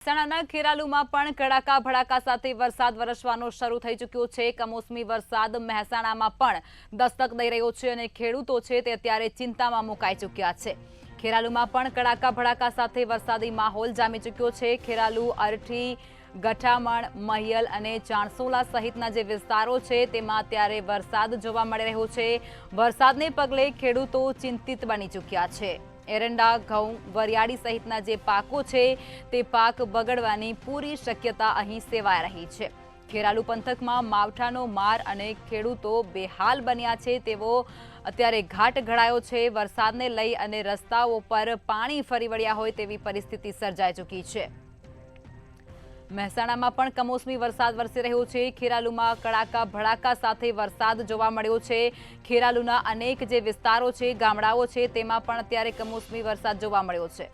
મહેસાણાના ખેરાલુમાં પણ કડાકા ભડાકા સાથે વરસાદ વરસવાનો શરૂ થઈ ચૂક્યો છે। કમોસમી વરસાદ મહેસાણામાં પણ દસ્તક દઈ રહ્યો છે અને ખેડૂતો છે તે અત્યારે ચિંતામાં મુકાઈ ચૂક્યા છે। ખેરાલુમાં પણ કડાકા ભડાકા સાથે વરસાદી માહોલ જામી ચૂક્યો છે। ખેરાલુ, અરઠી, ગઠામણ, મહિયલ અને ચાણસોલા સહિતના જે વિસ્તારો છે તેમાં અત્યારે વરસાદ જોવા મળી રહ્યો છે। વરસાદને પગલે ખેડૂતો ચિંતિત બની ચૂક્યા છે। એરંડા, ઘઉં, વરિયાળી સહિતના જે પાકો છે તે પાક બગડવાની પૂરી શક્યતા અહીં સેવાઈ રહી છે। ખેરાલુ પંથકમાં માવઠાનો માર અને ખેડૂતો બેહાલ બન્યા છે તેવો અત્યારે ઘાટ ઘડાયો છે। વરસાદને લઈ અને રસ્તાઓ પર પાણી ફરી વળ્યા હોય તેવી પરિસ્થિતિ સર્જાઈ ચૂકી છે। મહેસાણામાં પણ કમોસમી વરસાદ વરસી રહ્યો છે। ખેરાલુમાં કડાકા ભડાકા સાથે વરસાદ જોવા મળ્યો છે। ખેરાલુના અનેક જે વિસ્તારો છે, ગામડાઓ છે તેમાં પણ અત્યારે કમોસમી વરસાદ જોવા મળ્યો છે।